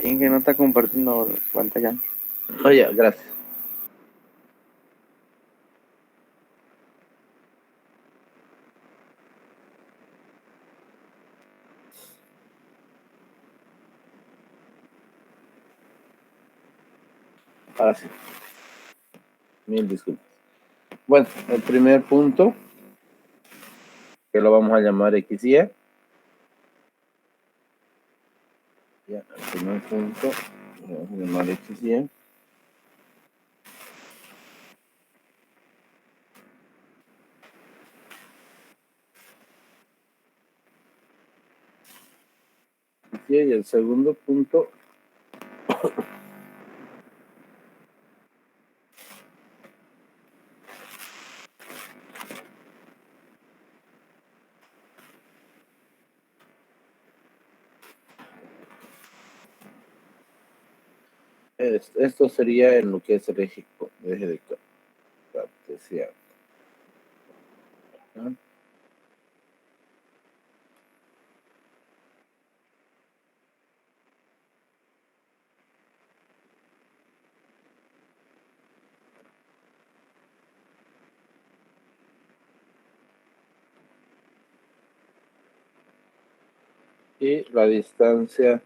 Inge no está compartiendo pantalla. Oye, gracias. Ahora sí. Mil disculpas. Bueno, el primer punto, que lo vamos a llamar XY. Ya, el primer punto, lo vamos a llamar XY. Y el segundo punto esto sería en lo que es el eje de cartesiano. ¿Ah? Y la distancia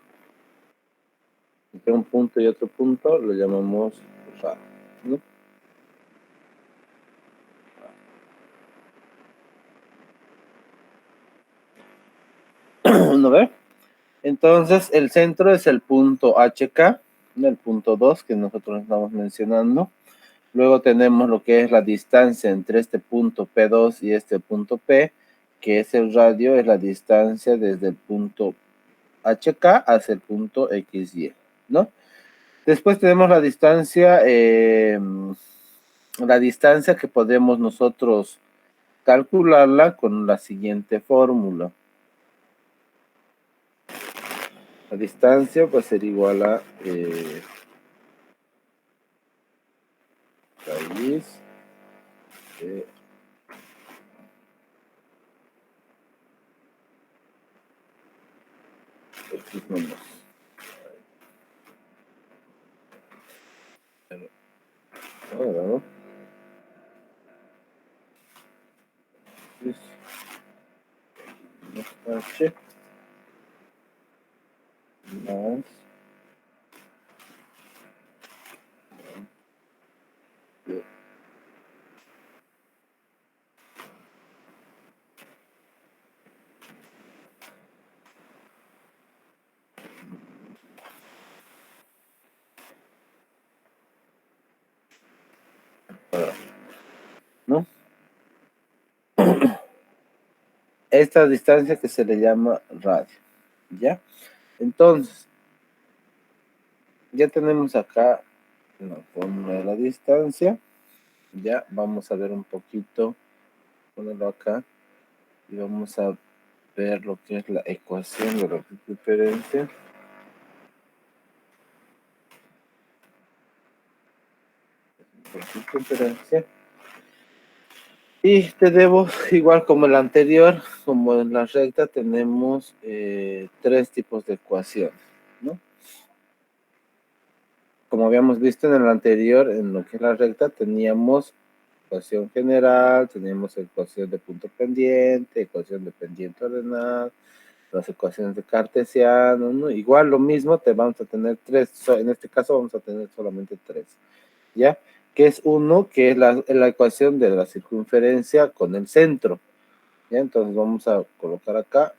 entre un punto y otro punto lo llamamos radio, ¿no? ¿No ve? Entonces, el centro es el punto HK, el punto 2 que nosotros estamos mencionando. Luego tenemos lo que es la distancia entre este punto P2 y este punto P, que es el radio, es la distancia desde el punto HK hacia el punto XY, ¿no? Después tenemos la distancia que podemos nosotros calcularla con la siguiente fórmula. La distancia va a ser igual a raíz de x menos. Ahora, ¿no? H más ¿no? Esta distancia que se le llama radio, ¿ya? Entonces, ya tenemos acá la fórmula de la distancia. Ya vamos a ver un poquito, ponerlo acá, y vamos a ver lo que es la ecuación de la circunferencia. Circunferencia. Y tenemos, igual como el anterior, como en la recta, tenemos tres tipos de ecuaciones, ¿no? Como habíamos visto en el anterior, en lo que es la recta, teníamos ecuación general, teníamos ecuación de punto pendiente, ecuación de pendiente ordenada, las ecuaciones de cartesiano, ¿no? Igual lo mismo, te vamos a tener tres, en este caso vamos a tener solamente tres, ¿ya? Que es uno, que es la ecuación de la circunferencia con el centro, ¿ya? Entonces vamos a colocar acá.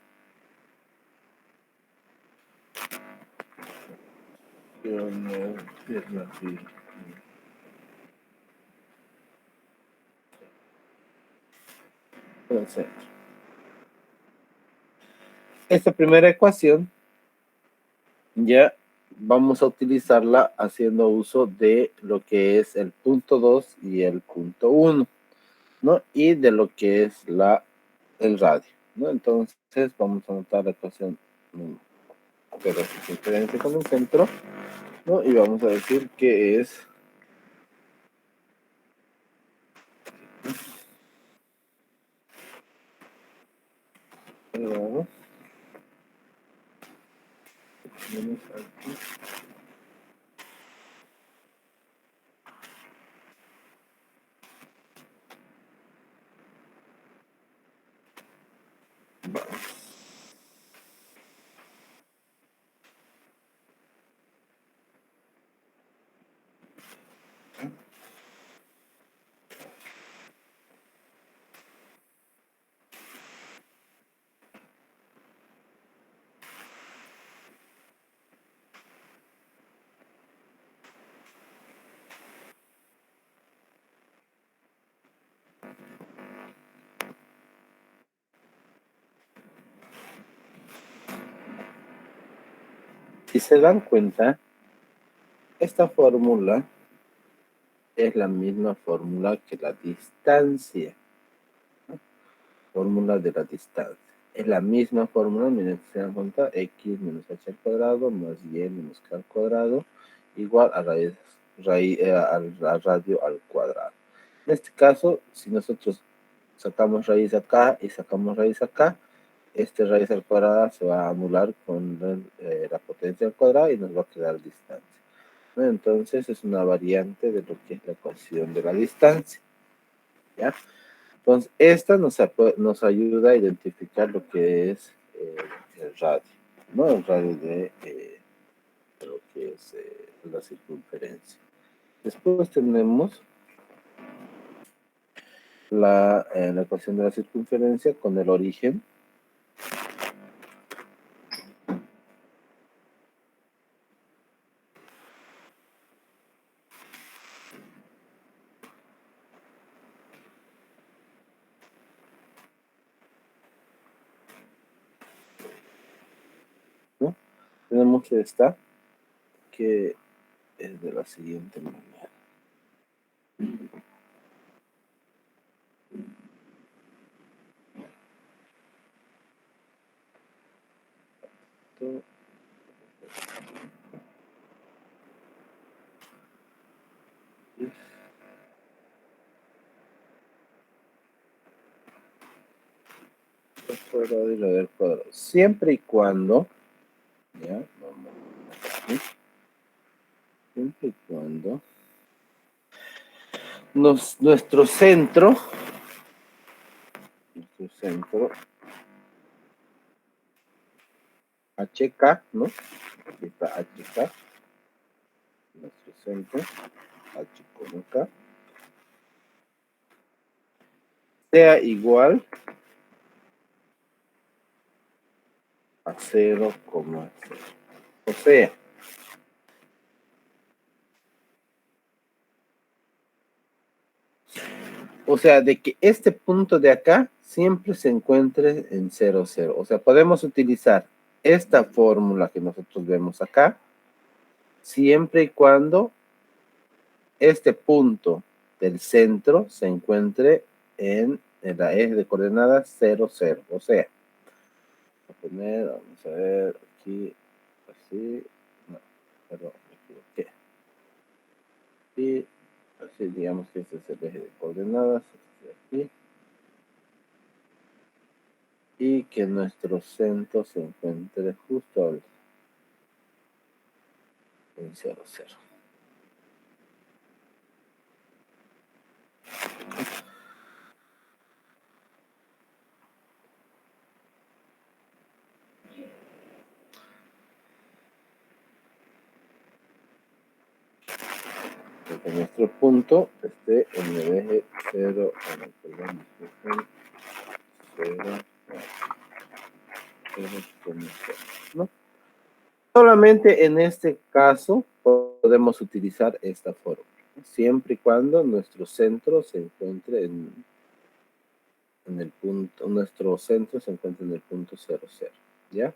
El centro. Esta primera ecuación ya vamos a utilizarla haciendo uso de lo que es el punto 2 y el punto 1, ¿no? Y de lo que es el radio, ¿no? Entonces vamos a anotar la ecuación de la circunferencia con el centro, ¿no? Y vamos a decir que es el radio menos aquí. Si se dan cuenta, esta fórmula es la misma fórmula que la distancia. Fórmula de la distancia. Es la misma fórmula, miren, se dan cuenta, x menos h al cuadrado más y menos k al cuadrado igual a a radio al cuadrado. En este caso, si nosotros sacamos raíz acá y sacamos raíz acá, este raíz al cuadrado se va a anular con la potencia al cuadrado y nos va a quedar distancia. Entonces es una variante de lo que es la ecuación de la distancia. ¿Ya? Entonces, esta nos ayuda a identificar lo que es el radio, ¿no? El radio de lo que es la circunferencia. Después tenemos la ecuación de la circunferencia con el origen. ¿No? Tenemos esta, que es de la siguiente manera. Cuadrado y radio al cuadrado. Siempre y cuando, ya, vamos aquí. Siempre y cuando nuestro centro HK, ¿no? Aquí está HK, nuestro centro, H como K, sea igual a 0,0. O sea, de que este punto de acá siempre se encuentre en 0, 0. O sea, podemos utilizar esta fórmula que nosotros vemos acá, siempre y cuando este punto del centro se encuentre en la eje de coordenadas 0, 0. O sea, vamos a ver aquí, así, no, perdón, me equivoqué. Y así, digamos que este es el eje de coordenadas, aquí. Y que nuestro centro se encuentre justo en 0, 0. Que nuestro punto esté en el eje 0, perdón, 0, 0, ¿no? Solamente en este caso podemos utilizar esta fórmula, siempre y cuando nuestro centro se encuentre en el punto, nuestro centro se encuentre en el punto 0, 0, ¿ya?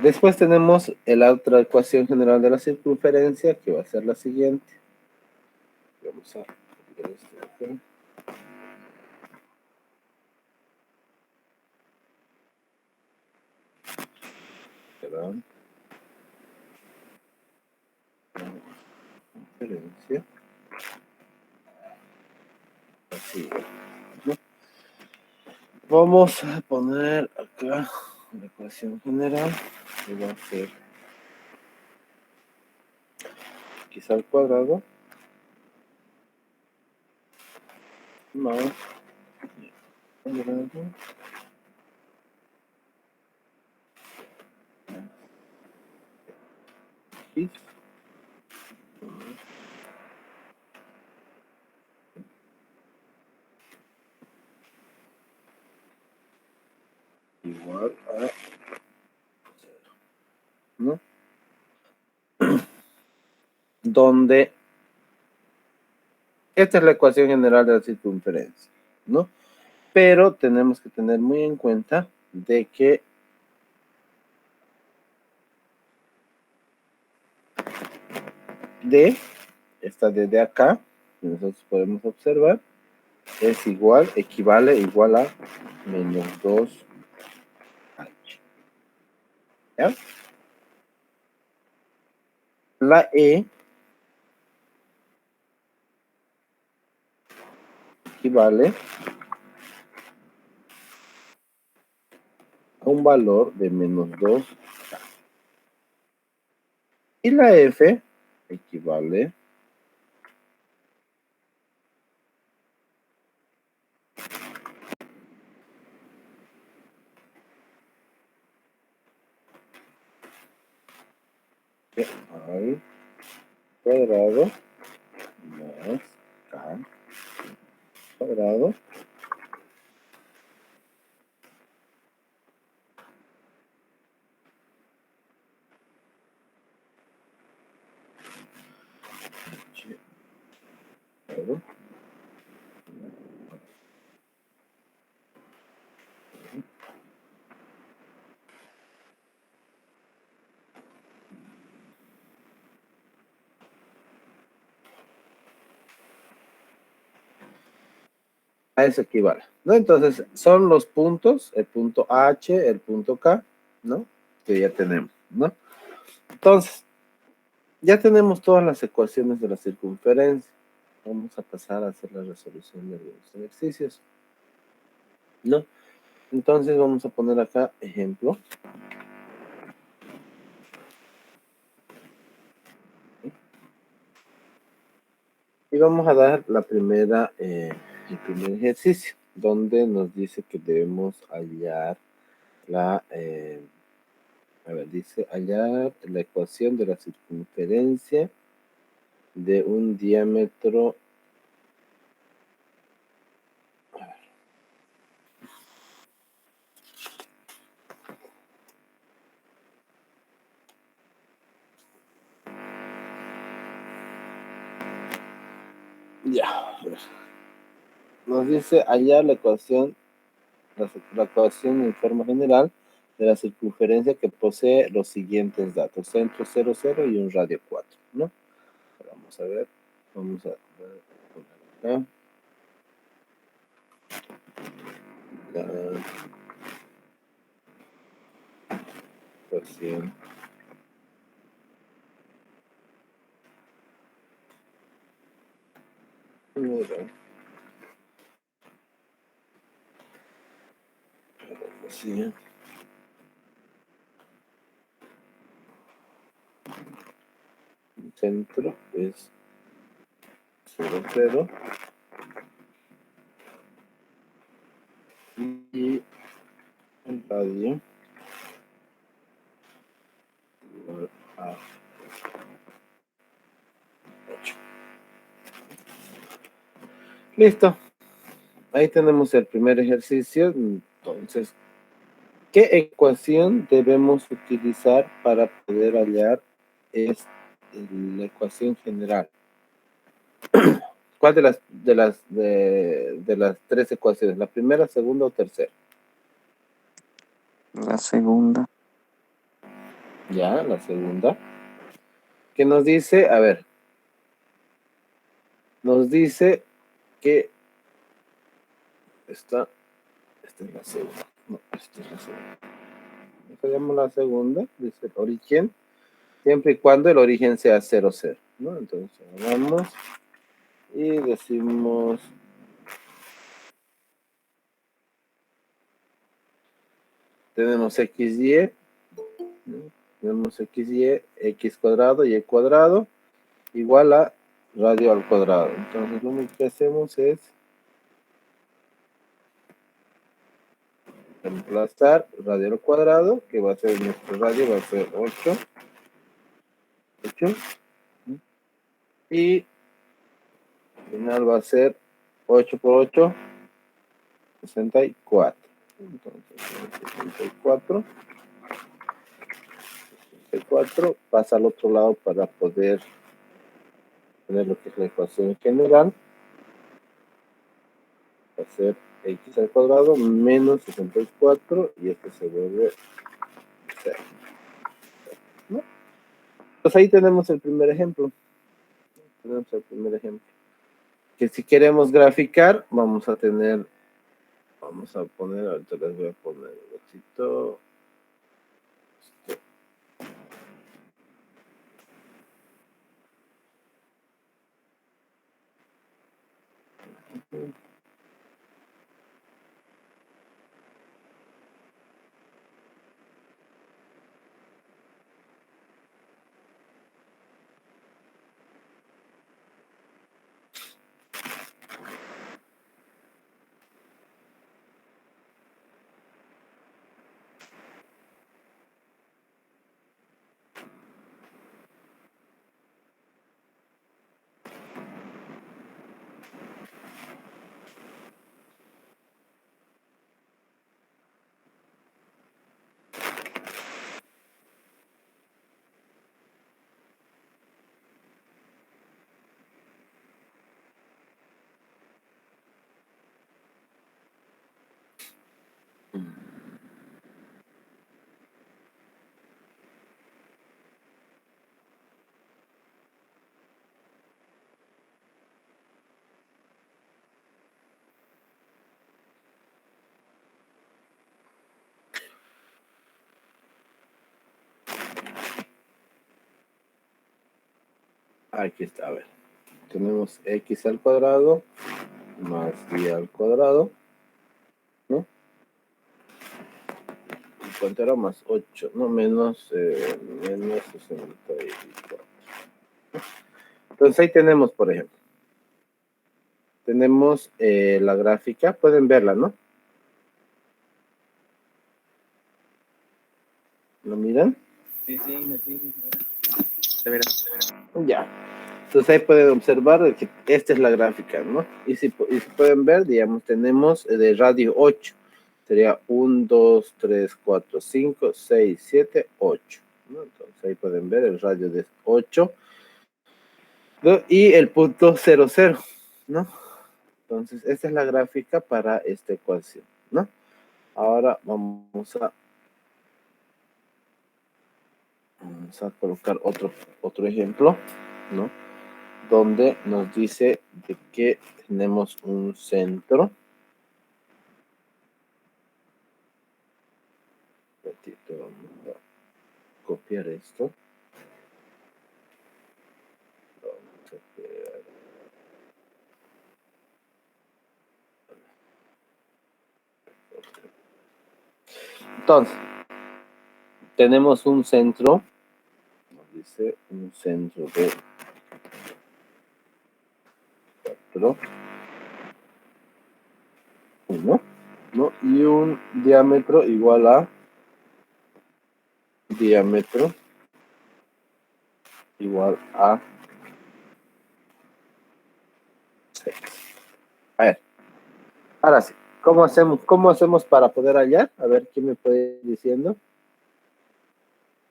Después tenemos la otra ecuación general de la circunferencia, que va a ser la siguiente. Vamos a ver esto aquí. Perdón. Circunferencia. Así. ¿No? Vamos a poner acá la ecuación general, que va a ser x al cuadrado más cuadrado x igual a 0, ¿no? Donde esta es la ecuación general de la circunferencia, ¿no? Pero tenemos que tener muy en cuenta de que D, esta D de acá, que nosotros podemos observar, es igual, equivale igual a menos 2H. ¿Ya? La E equivale a un valor de menos 2K. Y la F equivale al cuadrado más K cuadrado H cuadrado. A eso equivale, ¿no? Entonces, son los puntos, el punto H, el punto K, ¿no? Que ya tenemos, ¿no? Entonces, ya tenemos todas las ecuaciones de la circunferencia. Vamos a pasar a hacer la resolución de algunos ejercicios, ¿no? Entonces, vamos a poner acá ejemplo. Y vamos a dar la primera, el primer ejercicio, donde nos dice que debemos hallar la, a ver, dice hallar la ecuación de la circunferencia de un diámetro. Ya, a ver. Nos dice hallar la ecuación, la ecuación en forma general de la circunferencia que posee los siguientes datos: centro 0, 0 y un radio 4, ¿no? Vamos a ver, vamos a poner acá. La ecuación general. Sí. El centro es 0, 0 y el radio igual a 8. Listo. Ahí tenemos el primer ejercicio. Entonces, ¿qué ecuación debemos utilizar para poder hallar la ecuación general? ¿Cuál de las tres ecuaciones? ¿La primera, segunda o tercera? La segunda. Ya, la segunda. ¿Qué nos dice? A ver. Nos dice que esta es la segunda. No, esta es la segunda. Fallamos la segunda, dice el origen, siempre y cuando el origen sea 0, 0, ¿no? Entonces, vamos y decimos, tenemos xy, ¿no? Tenemos xy, x cuadrado y y cuadrado, igual a radio al cuadrado. Entonces, lo único que hacemos es reemplazar radio al cuadrado, que va a ser nuestro radio, va a ser 8, 8, ¿no? Y al final va a ser 8 por 8, 64. Entonces, 64 pasa al otro lado para poder tener lo que es la ecuación general. va a ser x al cuadrado menos 64 y este se vuelve 0. ¿No? Pues ahí tenemos el primer ejemplo. Que si queremos graficar, vamos a poner, ahorita les voy a poner el éxito. Aquí está, a ver. Tenemos x al cuadrado más y al cuadrado, ¿no? ¿Y cuánto era? Más 8, no, menos 64. Entonces ahí tenemos, por ejemplo, tenemos la gráfica, pueden verla, ¿no? ¿Lo miran? Sí, se verá. Ya. Entonces ahí pueden observar que esta es la gráfica, ¿no? Y si pueden ver, digamos, tenemos de radio 8. Sería 1, 2, 3, 4, 5, 6, 7, 8. ¿No? Entonces ahí pueden ver el radio de 8. ¿No? Y el punto 0, 0, ¿no? Entonces esta es la gráfica para esta ecuación, ¿no? Ahora vamos a colocar otro ejemplo, ¿no? Donde nos dice de que tenemos un centro. Un ratito, vamos a copiar esto. Vamos a pegar. Entonces, tenemos un centro, nos dice un centro de 4, 1, ¿no? Y un diámetro igual a diámetro igual a 6. A ver, ahora sí, ¿cómo hacemos para poder hallar? A ver, ¿quién me puede ir diciendo?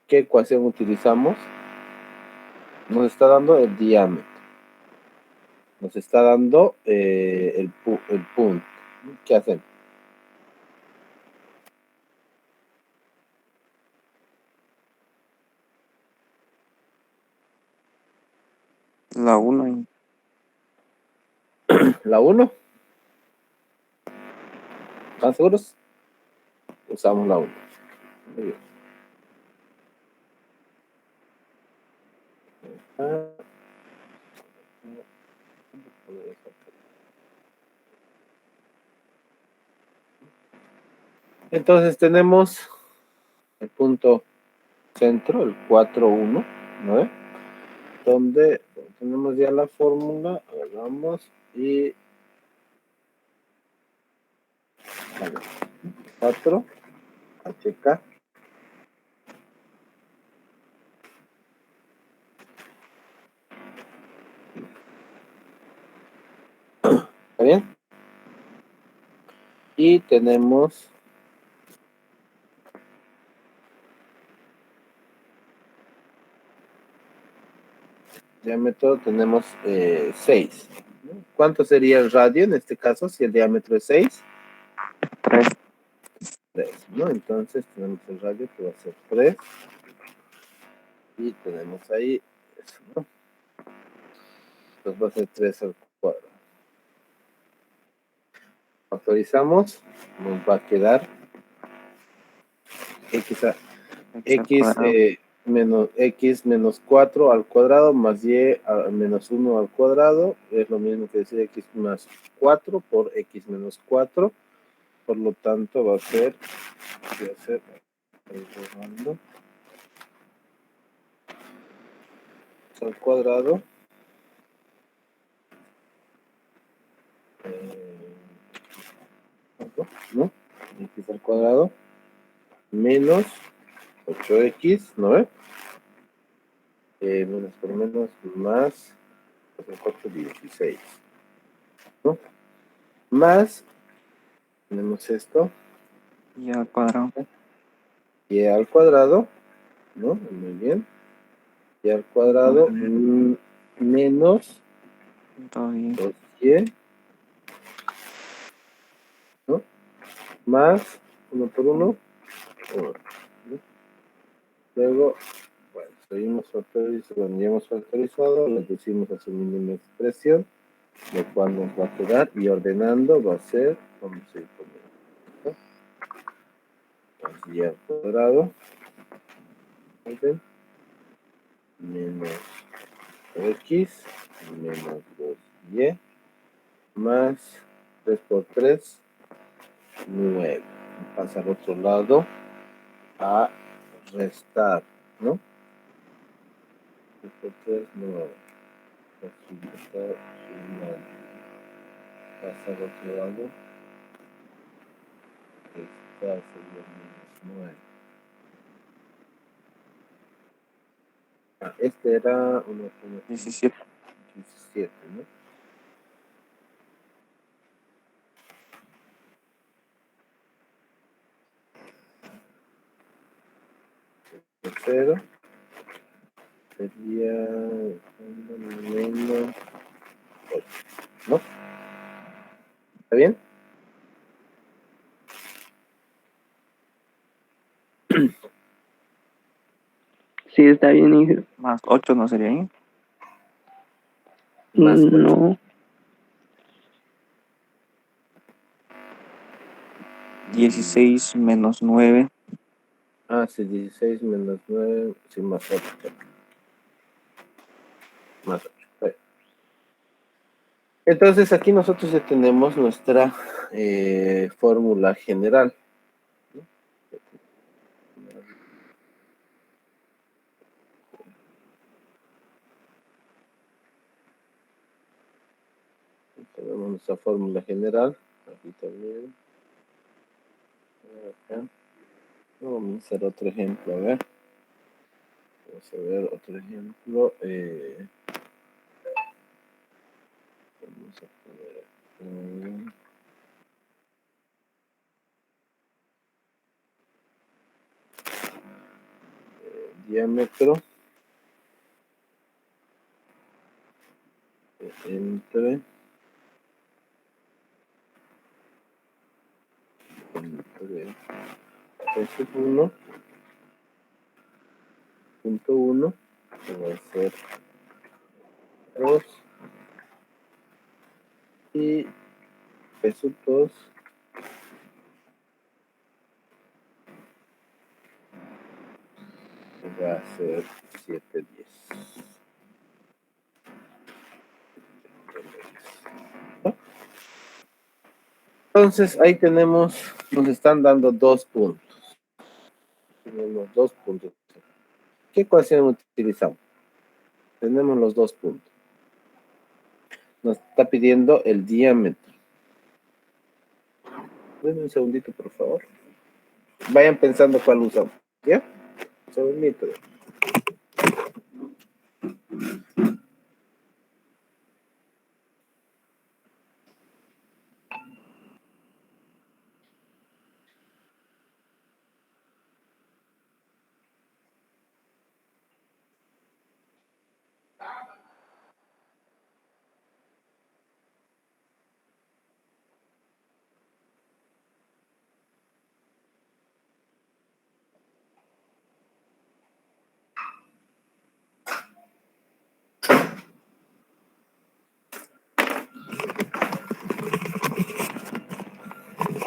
¿Qué ecuación utilizamos? Nos está dando el diámetro. Nos está dando el punto. ¿Qué hacemos? La 1. La 1. ¿Están seguros? Usamos la 1. Muy bien. Entonces tenemos el punto centro, el 4, 1, ¿no? Donde tenemos ya la fórmula, agarramos y 4 HK ¿está bien? Y tenemos diámetro, tenemos 6. ¿no? ¿Cuánto sería el radio en este caso si el diámetro es 6? 3. 3, ¿no? Entonces tenemos el radio que va a ser 3 y tenemos ahí eso, ¿no? Entonces va a ser 3 al cuadrado. Factorizamos, nos va a quedar x menos 4 al cuadrado más y menos 1 al cuadrado es lo mismo que decir x más 4 por x menos 4. Por lo tanto va a ser al cuadrado ¿no? X al cuadrado menos 8x, ¿no ve? Menos por menos más 4, 16, ¿no? Más, tenemos esto, Y al cuadrado. y al cuadrado, ¿no? Muy bien. Y al cuadrado menos 2y. 2y, ¿no? Más 1 por 1, 1, ¿no? Luego, bueno, seguimos factorizando, cuando ya hemos factorizado, le pusimos a su mínima expresión, lo cual nos va a quedar, y ordenando va a ser, vamos a ir poniendo, ¿no? Así al cuadrado, ¿ven? Menos x, menos 2y, más 3 por 3, 9. Pasa al otro lado a restar, ¿no? 3 por 3, 9. Pasa al otro lado, restar sería menos 9. Este era 17. 17, ¿no? Tercero sería menos 8, ¿no? ¿Está bien? Sí, está bien, Ingrid. Más 8 no sería ahí. Más 8. No, 16 menos 9. Ah, sí, 16 menos 9, sí, más 8. Más 8. Entonces aquí nosotros ya tenemos nuestra fórmula general, ¿no? Tenemos nuestra fórmula general. Aquí también. Acá. Vamos a hacer otro ejemplo, a ver. Vamos a ver otro ejemplo. Vamos a poner diámetro entre 1.1, que va a ser 2, y peso 2 va a ser 710. Entonces ahí tenemos, nos están dando 2 puntos. Tenemos 2 puntos. ¿Qué ecuación utilizamos? Tenemos los 2 puntos. Nos está pidiendo el diámetro. Denme un segundito, por favor. Vayan pensando cuál usamos. ¿Ya? Un segundito.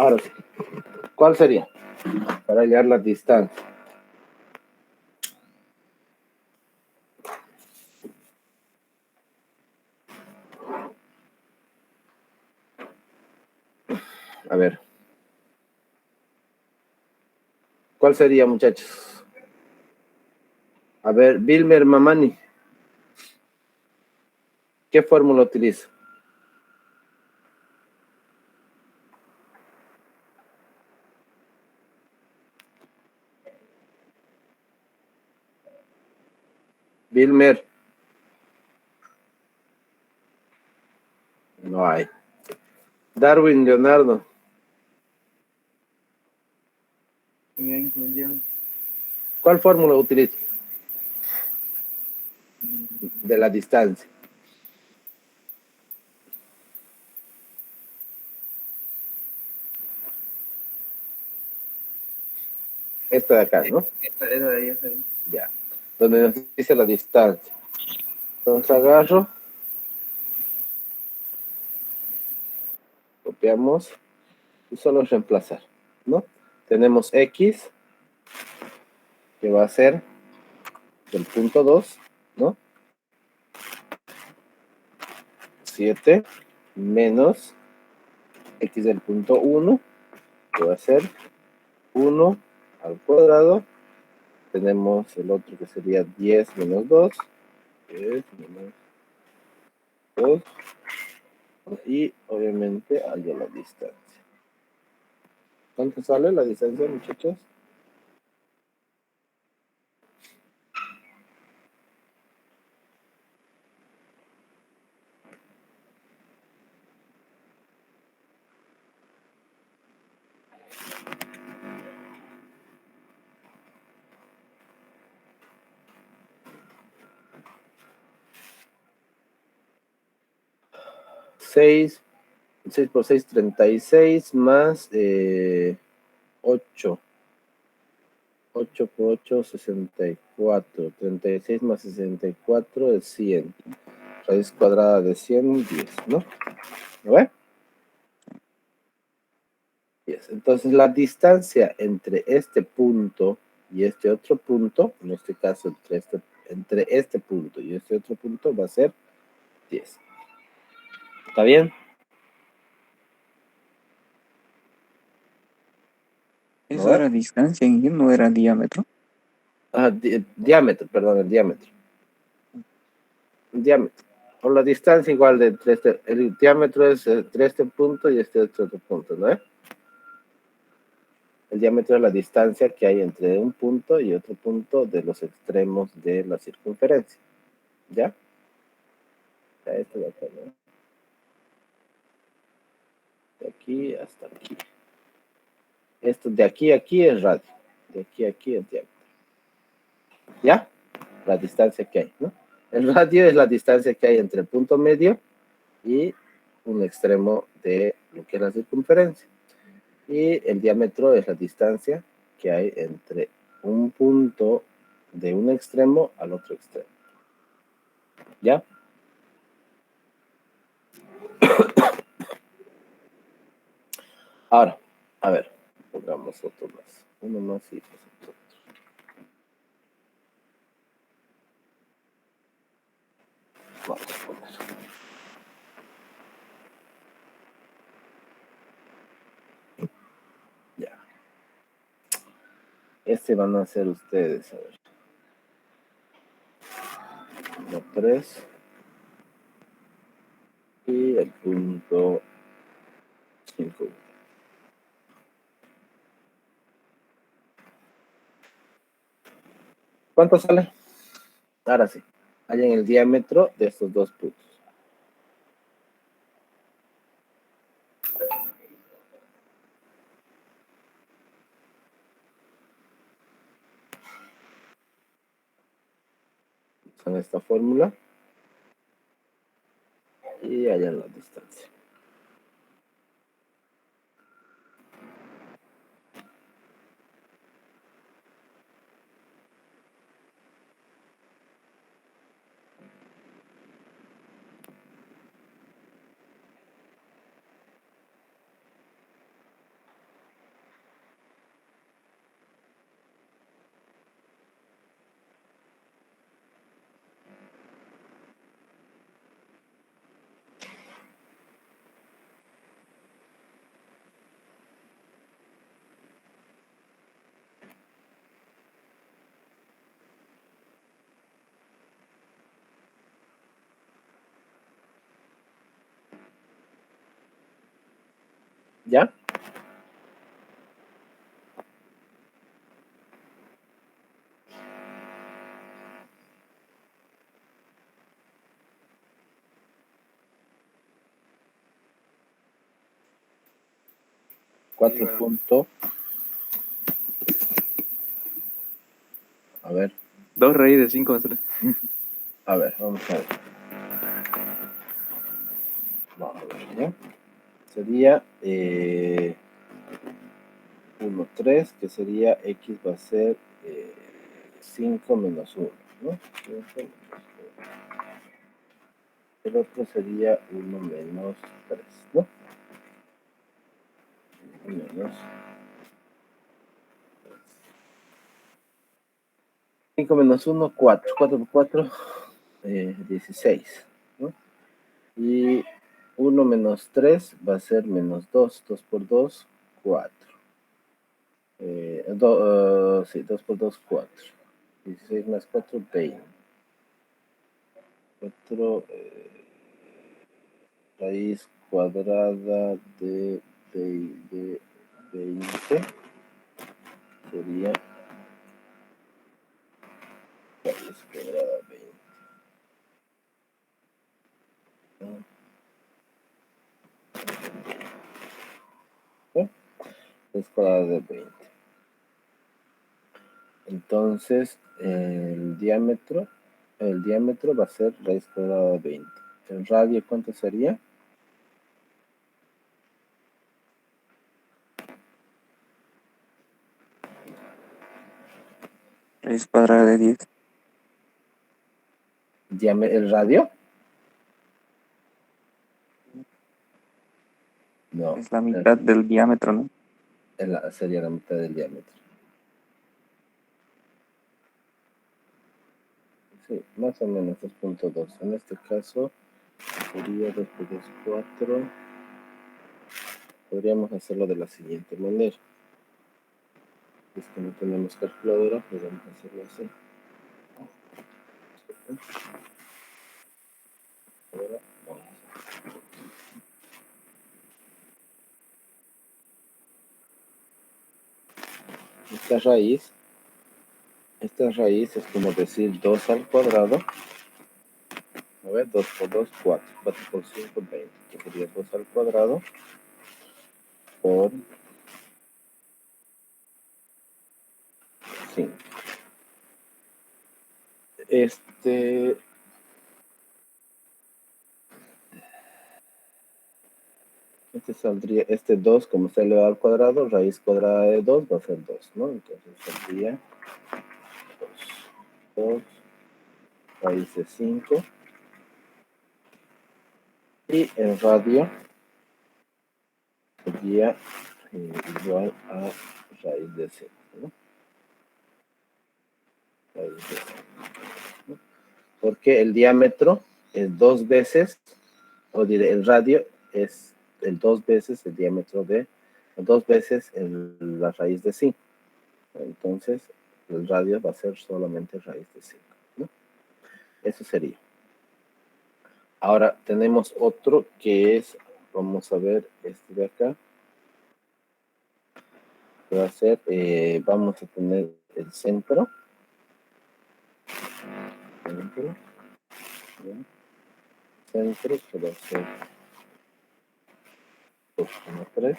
Ahora sí. ¿Cuál sería? Para hallar la distancia. A ver. ¿Cuál sería, muchachos? A ver, Vilmer Mamani. ¿Qué fórmula utiliza? Vilmer. No hay. Darwin Leonardo. ¿Cuál fórmula utiliza? De la distancia. Esta de acá, ¿no? Esa de ahí, esa de ahí. Ya. Donde nos dice la distancia. Entonces agarro. Copiamos. Y solo reemplazar, ¿no? Tenemos X, que va a ser del punto 2, ¿no? 7 menos X del punto 1, que va a ser 1 al cuadrado. Tenemos el otro que sería 10 menos 2, 10 menos 2, y obviamente hallo la distancia. ¿Cuánto sale la distancia, muchachos? Seis por 6, 36 más 8. 8 por 8, 64. 36 más 64 es 100. Raíz cuadrada de 100, 10, ¿no? ¿Lo ve? 10. Entonces la distancia entre este punto y este otro punto, en este caso entre este punto y este otro punto, va a ser 10. ¿Está bien? Eso era distancia, no era diámetro. Ah, diámetro, perdón, el diámetro. El diámetro. O la distancia igual de entre el diámetro es entre este punto y este otro punto, ¿no? El diámetro es la distancia que hay entre un punto y otro punto de los extremos de la circunferencia. ¿Ya? Ya esto de acá, ¿no? De aquí hasta aquí. Esto de aquí a aquí es radio. De aquí a aquí es diámetro. ¿Ya? La distancia que hay, ¿no? El radio es la distancia que hay entre el punto medio y un extremo de lo que es la circunferencia. Y el diámetro es la distancia que hay entre un punto de un extremo al otro extremo. ¿Ya? Ahora, a ver, pongamos otro más. Uno más y pues otro. Vamos a poner. Ya. Este van a ser ustedes, a ver. 1, 3. Y el punto 5. ¿Cuánto sale? Ahora sí. Hallen el diámetro de estos dos puntos. Usan esta fórmula. Y hallan la distancia. ¿Ya? Cuatro punto. A ver, 2 raíz de 5, maestro. a ver, vamos a ver. Vamos a ver, ¿ya? Sería 1, 3, que sería x va a ser 5 menos 1, ¿no? 5 menos 1. El otro sería 1 menos 3, ¿no? 1 menos 5 menos 1, 4. 4 por 4, 16, ¿no? Y 1 menos 3 va a ser menos 2. 2 por 2, 4. Sí, 2 por 2, 4. 16 más 4, 20. 4, raíz cuadrada de 20 sería raíz cuadrada de 20. ¿No? Raíz cuadrada de 20. Entonces, el diámetro va a ser raíz cuadrada de 20. ¿El radio cuánto sería? Raíz cuadrada de 10. ¿El radio? No. Es la mitad del diámetro, ¿no? Sería la mitad del diámetro. Sí, más o menos 2.2. En este caso sería 2 por 2, 4. Podríamos hacerlo de la siguiente manera. Es que no tenemos calculadora, pues vamos a hacerlo así. Ahora vamos. Esta raíz es como decir 2 al cuadrado. A ver, 2 por 2, 4. 4 por 5, 20. Que sería 2 al cuadrado por 5. Saldría, 2, como está elevado al cuadrado, raíz cuadrada de 2 va a ser 2, ¿no? Entonces saldría 2 raíz de 5. Y el radio sería igual a raíz de 5, ¿no? Raíz de 5, ¿no? Porque el diámetro es 2 veces, o diré, el radio es el 2 veces el diámetro de, 2 veces la raíz de 5. Entonces, el radio va a ser solamente raíz de 5, ¿no? Eso sería. Ahora tenemos otro que es, vamos a ver este de acá. Que va a ser, vamos a tener el centro. Centro que va a ser 2,3.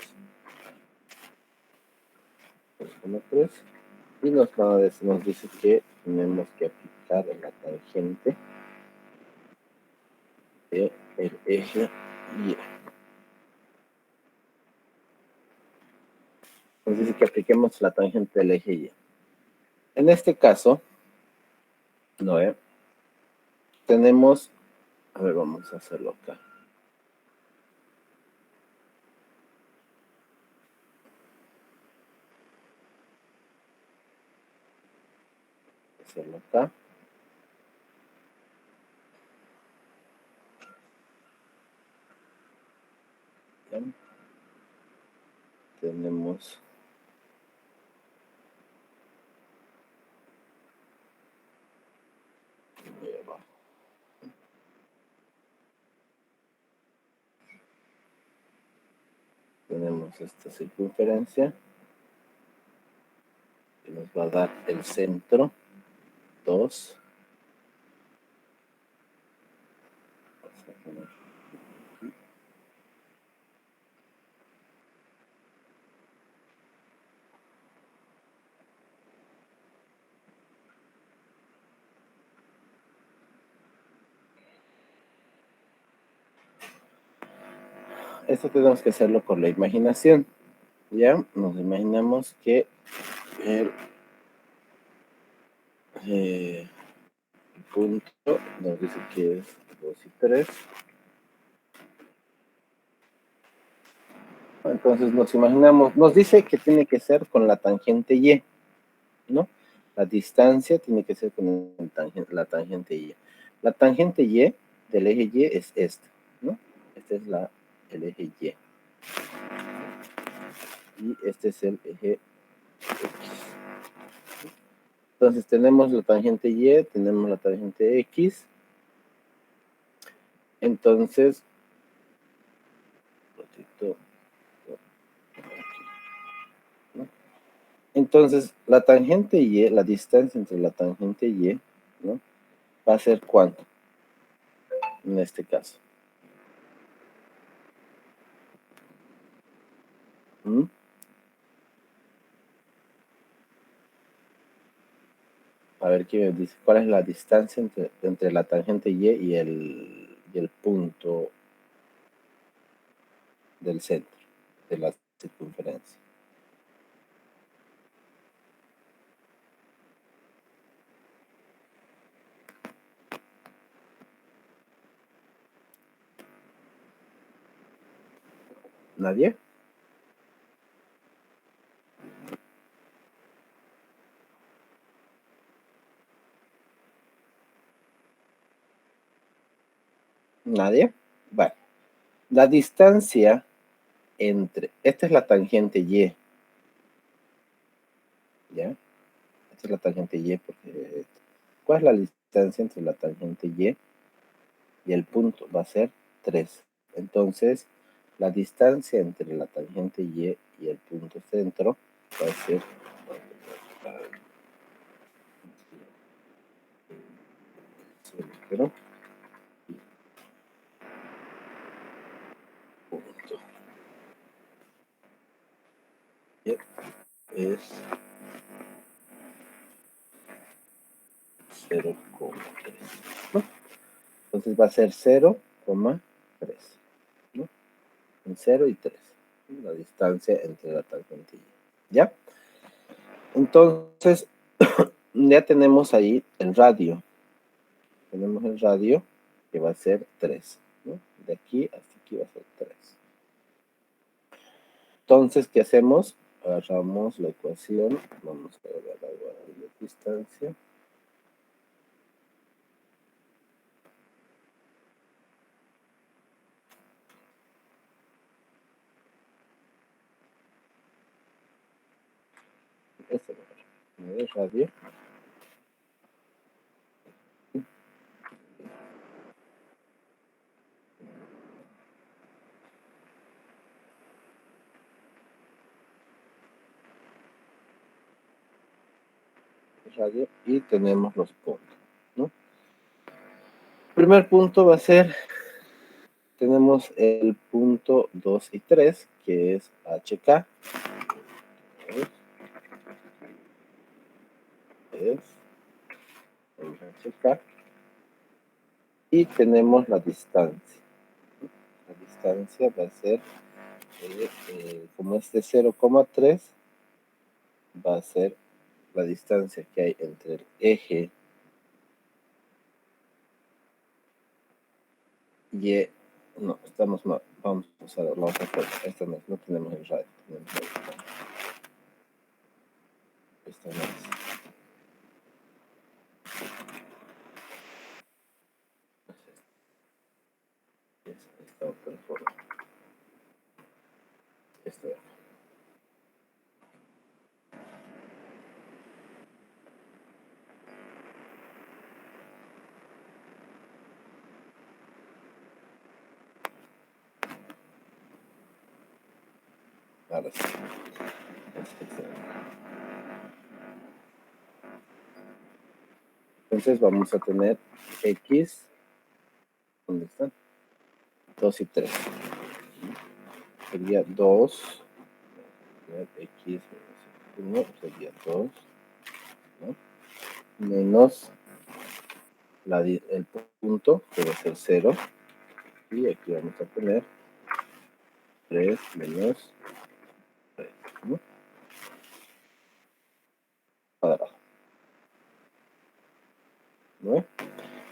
2,3. Y nos dice que tenemos que aplicar la tangente del eje Y. Nos dice que apliquemos la tangente del eje Y. En este caso, ¿no? Tenemos, a ver, vamos a hacerlo acá. Hacerlo acá. Bien. Tenemos muy abajo. tenemos esta circunferencia que nos va a dar el centro, 2. Vamos a poner aquí. Esto tenemos que hacerlo por la imaginación. Ya nos imaginamos que el punto nos dice que es 2 y 3. Entonces nos imaginamos, nos dice que tiene que ser con la tangente Y, ¿no? La distancia tiene que ser con la tangente Y. La tangente Y del eje Y es esta, ¿no? Este es el eje Y. Y este es el eje X. Entonces tenemos la tangente Y, tenemos la tangente X. Entonces, ¿no? Entonces, la tangente Y, la distancia entre la tangente Y, ¿no? Va a ser ¿cuánto? En este caso. ¿Mm? A ver qué me dice. ¿Cuál es la distancia entre la tangente Y y el punto del centro de la circunferencia? ¿Nadie? ¿Nadie? Vale. La distancia entre... Esta es la tangente Y. ¿Ya? Esta es la tangente Y porque... ¿Cuál es la distancia entre la tangente Y y el punto? Va a ser 3. Entonces, la distancia entre la tangente Y y el punto centro va a ser... Pero, punto. Y es 0,3. ¿No? Entonces va a ser 0,3. ¿No? En 0 y 3. La distancia entre la tangente y ¿ya? Entonces, ya tenemos ahí el radio. Tenemos el radio que va a ser 3. ¿No? De aquí hasta aquí va a ser 3. Entonces, ¿qué hacemos? Agarramos la ecuación. Vamos a ver la distancia. Este es radio. Radio y tenemos los puntos, ¿no? Primer punto va a ser, tenemos el punto 2 y 3, que es HK. Es el HK. Y tenemos la distancia. La distancia va a ser, como es de 0,3, va a ser la distancia que hay entre el eje Y. No, estamos mal. Vamos a usar la otra cosa. Esta no tenemos el radio. Tenemos esta no es. Esta otra forma. Esta de acá. Ahora sí. Entonces vamos a tener X, ¿dónde están? 2 y 3. Sería 2, X menos 1, sería 2, ¿no? Menos el punto, que va a ser 0. Y aquí vamos a poner 3 menos 3, ¿no? Cuadrado. ¿No?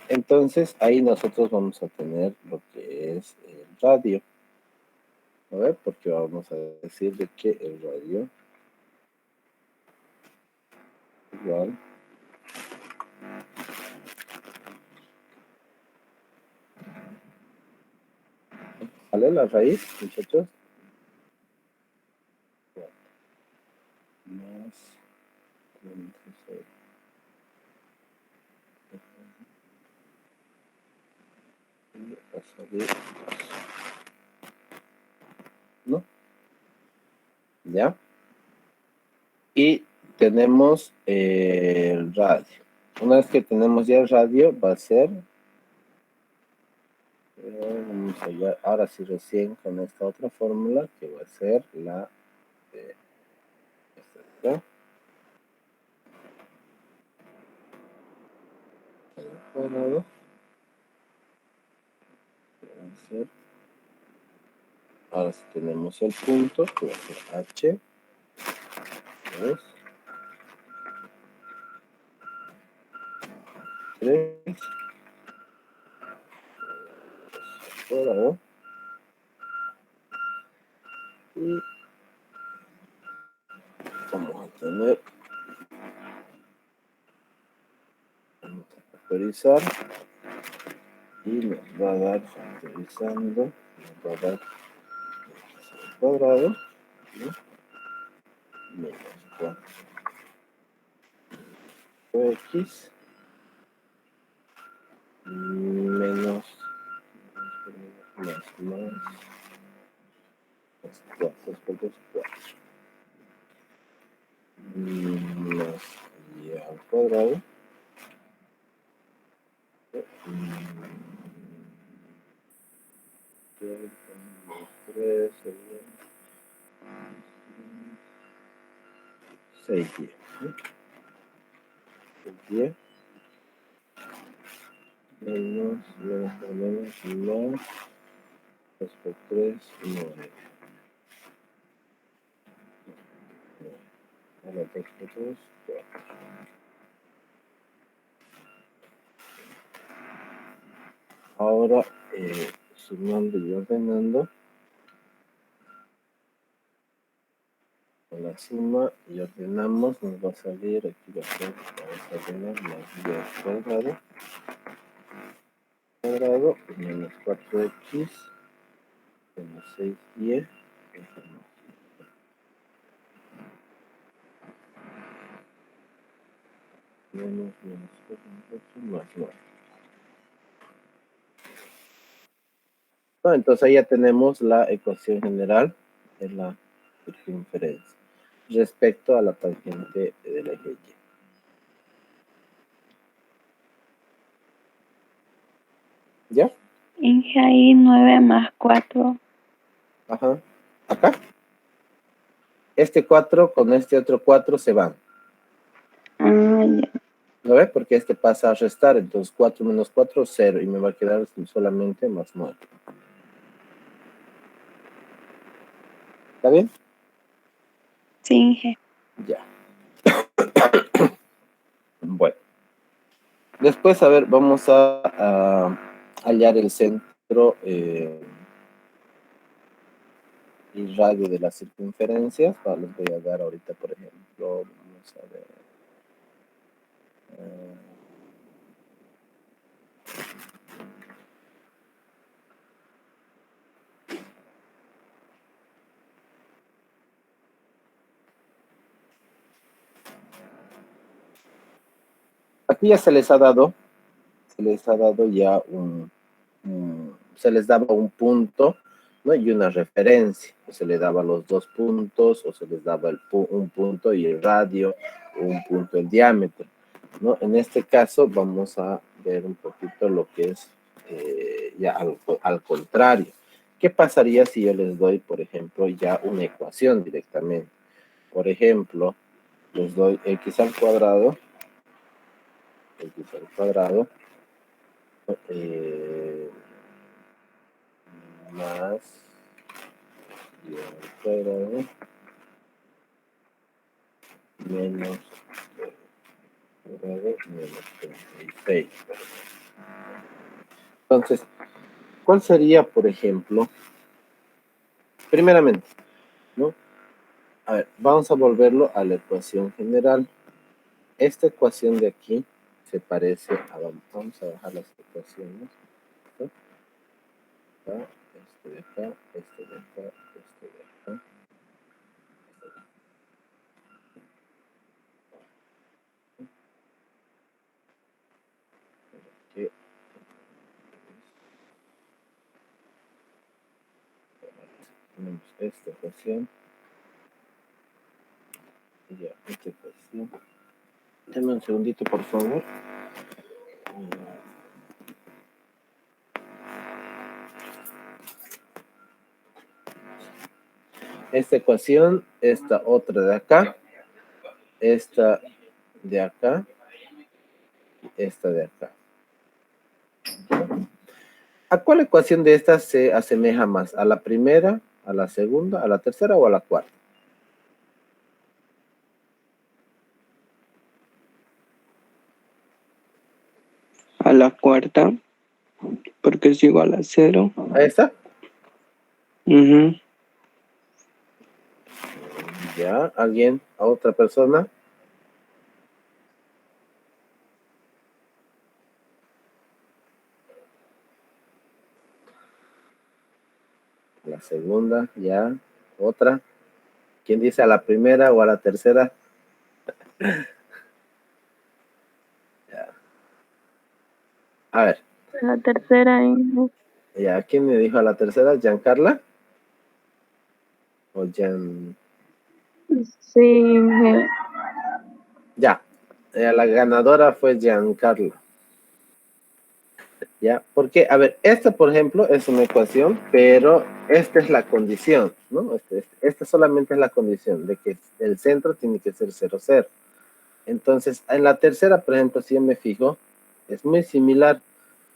Entonces ahí nosotros vamos a tener lo que es el radio. A ver, porque vamos a decir de que el radio igual ¿vale la raíz, muchachos? Más va a salir, ¿no? ¿Ya? Y tenemos el radio. Una vez que tenemos ya el radio, va a ser vamos allá, ahora sí recién con esta otra fórmula que va a ser la de esta, cuadrado, que va a ser, ahora sí tenemos el punto que va a ser h 2 3 cuadrado y vamos a tener, vamos a factorizar y nos va a dar factorizando, nos va a dar cuadrado, ¿no? Menos 4x menos más 4 después 4 más y al cuadrado menos 3 sería 6 10, ¿no? 10 menos más 2 por 3 9. Ahora 2 por 2 4. Ahora sumando y ordenando con la suma y ordenamos, nos va a salir, aquí va a ser, vamos a ordenar más 10 cuadrado menos 4x menos 6 10 menos 4 más 9. Bueno, entonces ahí ya tenemos la ecuación general de la circunferencia respecto a la tangente del eje Y. ¿Ya? Inge ahí 9 más 4. Ajá. Acá. Este 4 con este otro 4 se van. Ah, ya. ¿Lo ves? Porque este pasa a restar, entonces 4 menos 4, 0, y me va a quedar solamente más 9. ¿Está bien? Sí, Inge. Ya. Bueno. Después, a ver, vamos a hallar el centro y radio de las circunferencias. Les voy a dar ahorita, por ejemplo, vamos a ver. Aquí ya se les ha dado ya se les daba un punto ¿no? Y una referencia, o se le daba los 2 puntos, o se les daba un punto y el radio, un punto el diámetro, ¿no? En este caso vamos a ver un poquito lo que es ya al contrario. ¿Qué pasaría si yo les doy, por ejemplo, ya una ecuación directamente? Por ejemplo, les doy x al cuadrado, más y al cuadrado menos menos 36. Entonces, ¿cuál sería, por ejemplo, primeramente, ¿no? A ver, vamos a volverlo a la ecuación general. Esta ecuación de aquí se parece a, vamos a bajar las ecuaciones, ¿no? Acá, este de acá, este de acá, este de acá. Aquí. Tenemos esta ecuación y ya, esta ecuación. Denme un segundito, por favor. Esta ecuación, esta otra de acá, esta de acá, esta de acá. ¿A cuál ecuación de estas se asemeja más? ¿A la primera, a la segunda, a la tercera o a la cuarta? A la cuarta, porque es igual a 0. ¿A esta? Ujú. ¿Ya? ¿Alguien? ¿A otra persona? La segunda, ya. ¿Otra? ¿Quién dice a la primera o a la tercera? Ya. A ver. La tercera, Ya, ¿quién me dijo a la tercera? ¿Giancarla? ¿O Gian...? sí, Ya. La ganadora fue Giancarla. ¿Ya? Porque, a ver, esta, por ejemplo, es una ecuación, pero esta es la condición, ¿no? Esta solamente es la condición de que el centro tiene que ser 0, 0. Entonces, en la tercera, por ejemplo, si yo me fijo, es muy similar.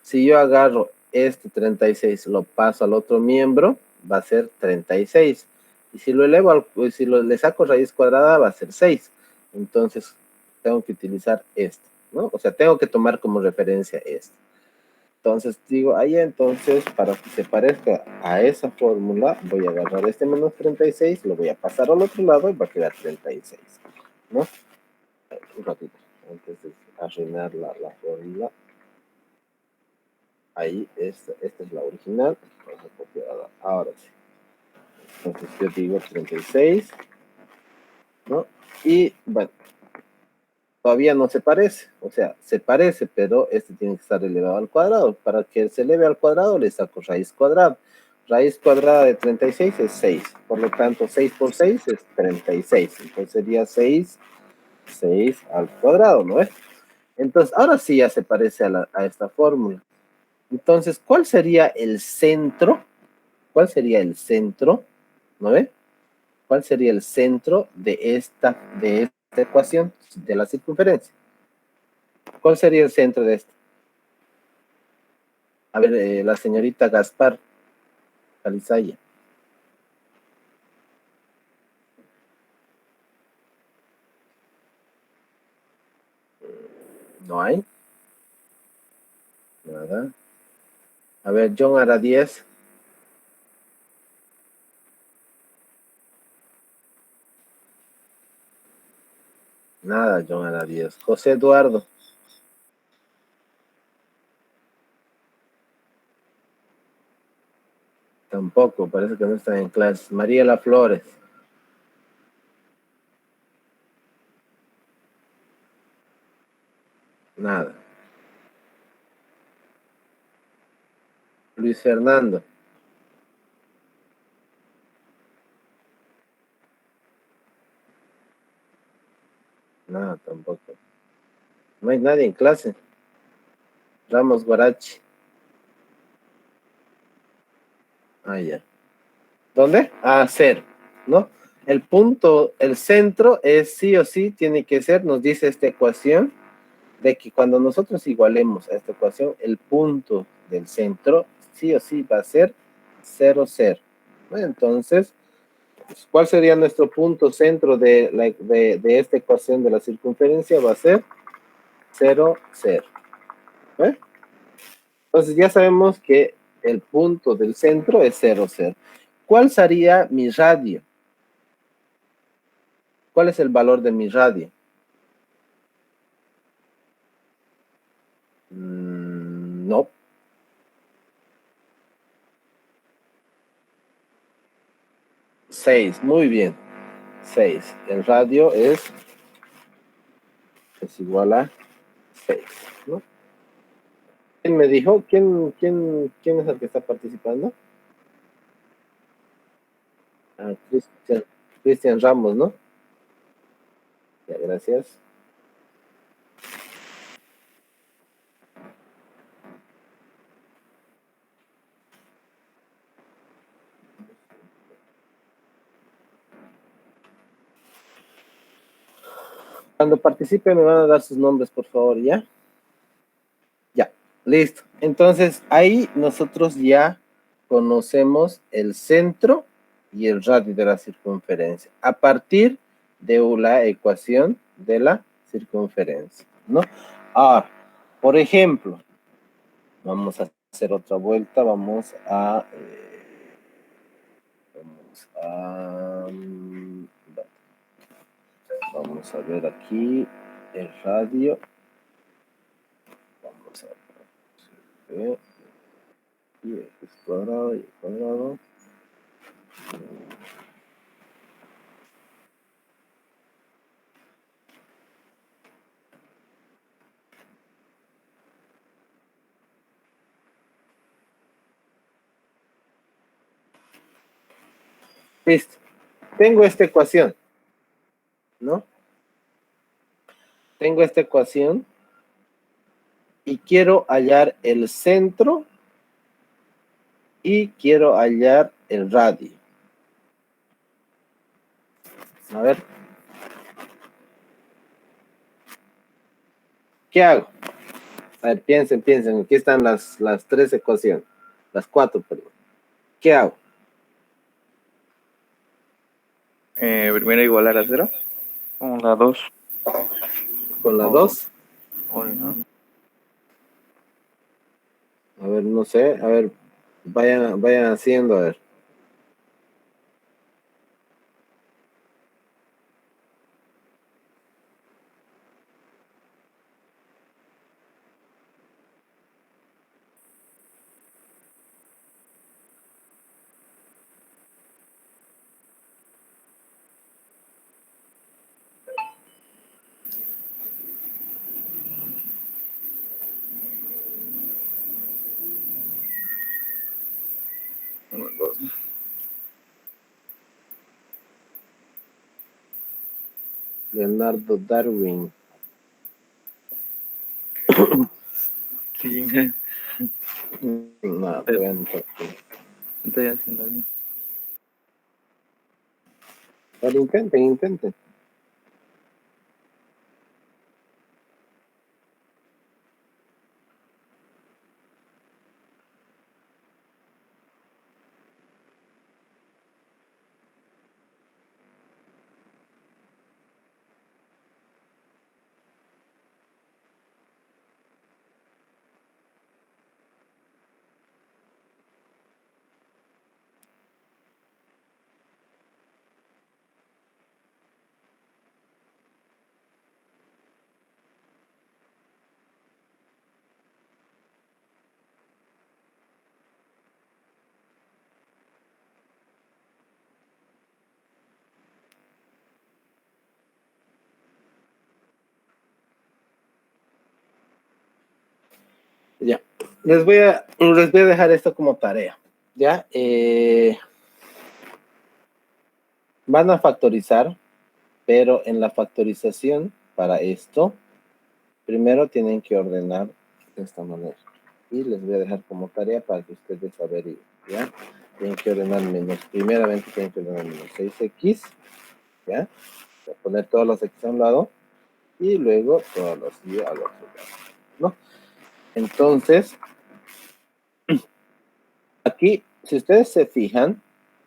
Si yo agarro este 36, lo paso al otro miembro, va a ser 36. Y si lo elevo, si le saco raíz cuadrada, va a ser 6. Entonces, tengo que utilizar esto, ¿no? O sea, tengo que tomar como referencia esto. Entonces digo, ahí entonces, para que se parezca a esa fórmula, voy a agarrar este menos 36, lo voy a pasar al otro lado y va a quedar 36, ¿no? Un ratito, antes de arruinar la fórmula. Ahí, esta es la original. Vamos a copiar ahora sí. Entonces yo digo 36, ¿no? Y bueno, todavía no se parece, o sea, se parece, pero este tiene que estar elevado al cuadrado. Para que se eleve al cuadrado, le saco raíz cuadrada. Raíz cuadrada de 36 es 6, por lo tanto 6 por 6 es 36, entonces sería 6 al cuadrado, ¿no es? Entonces, ahora sí ya se parece a esta fórmula. Entonces, ¿cuál sería el centro? ¿Cuál sería el centro? ¿No ve? ¿Cuál sería el centro de esta ecuación de la circunferencia? ¿Cuál sería el centro de esto? A ver, la señorita Gaspar Calizaya. ¿No hay? Nada. A ver, John hará 10. Nada, John hará 10. José Eduardo. Tampoco, parece que no está en clase. Mariela Flores. Nada. Luis Fernando. No, tampoco. No hay nadie en clase. Ramos Guarachi. Ah, ya. ¿Dónde? Ah, 0, ¿no? El punto, el centro es sí o sí, tiene que ser, nos dice esta ecuación, de que cuando nosotros igualemos a esta ecuación, el punto del centro sí o sí va a ser 0, 0. Bueno, entonces, pues, ¿cuál sería nuestro punto centro de esta ecuación de la circunferencia? Va a ser 0, 0. ¿Eh? Entonces ya sabemos que el punto del centro es 0, 0. ¿Cuál sería mi radio? ¿Cuál es el valor de mi radio? No. Seis, muy bien. 6. El radio es igual a 6, ¿no? ¿Quién me dijo? ¿Quién es el que está participando? Ah, Cristian Ramos, ¿no? Ya, gracias. Cuando participe me van a dar sus nombres, por favor, ¿ya? Ya, listo. Entonces, ahí nosotros ya conocemos el centro y el radio de la circunferencia, a partir de la ecuación de la circunferencia, ¿no? Ahora, por ejemplo, vamos a hacer otra vuelta, vamos a ver aquí el radio. Vamos a ver. Y X cuadrado, Y cuadrado. Listo. Tengo esta ecuación, ¿no? Tengo esta ecuación y quiero hallar el centro y quiero hallar el radio. A ver. ¿Qué hago? A ver, piensen. Aquí están las 3 ecuaciones. Las 4, perdón. ¿Qué hago? Primero igualar a 0. Con la 2. ¿Con la 2? Con A ver, no sé. A ver, vayan haciendo, a ver. la 2. Leonardo Darwin. Sí, No, todavía no. estoy haciendo bien. Pero intenten. Ya. Les voy a dejar esto como tarea. ¿Ya? Van a factorizar, pero en la factorización para esto, primero tienen que ordenar de esta manera. Y les voy a dejar como tarea para que ustedes averigüen, ¿ya? Tienen que ordenar primeramente tienen que ordenar menos 6x, ¿ya? Voy a poner todas las x a un lado y luego todas las y al otro lado, ¿no? Entonces, aquí, si ustedes se fijan,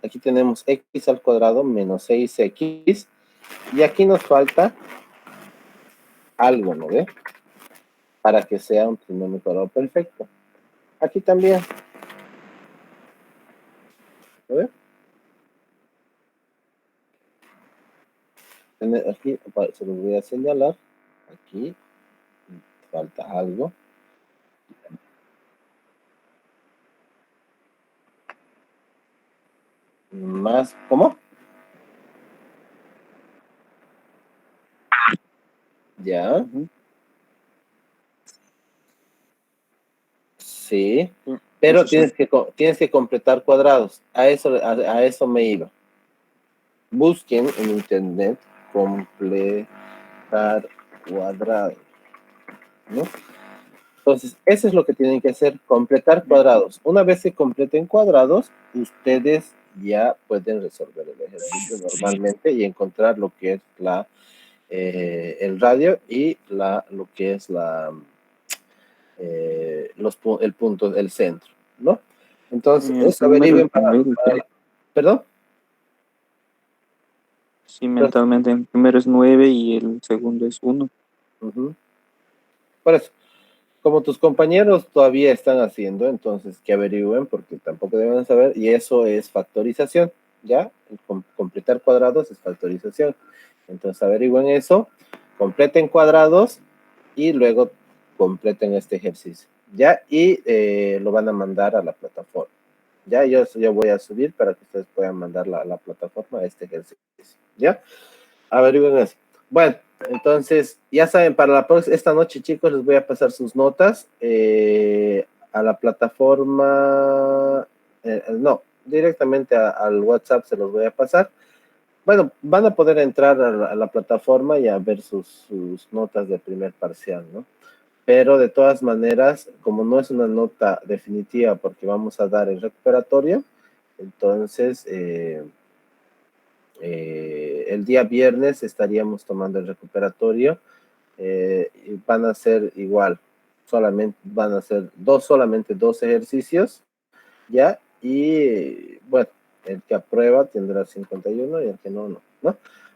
aquí tenemos x al cuadrado menos 6x y aquí nos falta algo, ¿no ve? Para que sea un trinomio cuadrado perfecto. Aquí también. ¿Lo ve? Aquí se los voy a señalar. Aquí falta algo. Más, ¿cómo? Ya. Sí. Pero tienes que completar cuadrados. A eso me iba. Busquen en internet completar cuadrados, ¿no? Entonces, eso es lo que tienen que hacer, completar cuadrados. Una vez que completen cuadrados, ustedes ya pueden resolver el ejercicio normalmente y encontrar lo que es el radio y lo que es el punto, el centro, ¿no? Entonces, eso averigüen ¿perdón? Sí, mentalmente el primero es 9 y el segundo es 1. Por eso, como tus compañeros todavía están haciendo, entonces que averigüen porque tampoco deben saber, y eso es factorización, ¿ya? Completar cuadrados es factorización. Entonces averigüen eso, completen cuadrados y luego completen este ejercicio, ¿ya? Y lo van a mandar a la plataforma. Ya, yo voy a subir para que ustedes puedan mandar a la plataforma este ejercicio, ¿ya? Averigüen eso. Bueno, entonces, ya saben, para esta noche, chicos, les voy a pasar sus notas a la plataforma, no, directamente al WhatsApp se los voy a pasar. Bueno, van a poder entrar a la plataforma y a ver sus notas de primer parcial, ¿no? Pero de todas maneras, como no es una nota definitiva porque vamos a dar el recuperatorio, entonces el día viernes estaríamos tomando el recuperatorio y van a ser igual, van a ser solamente dos ejercicios, ¿ya? Y bueno, el que aprueba tendrá 51 y el que no, ¿no?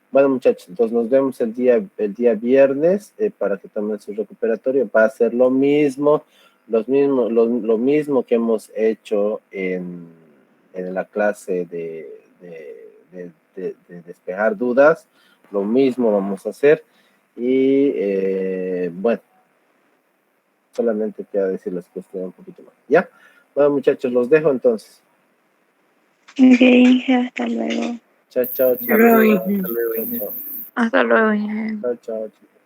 Bueno, muchachos, entonces nos vemos el día viernes para que tomen su recuperatorio. Va a ser lo mismo que hemos hecho en la clase de despejar dudas. Lo mismo vamos a hacer. Y bueno, solamente queda decirles que estén un poquito más. ¿Ya? Bueno, muchachos, los dejo entonces. Ok, hasta luego. Chao, chao, chicos. Hasta luego. Chao, chao, chao.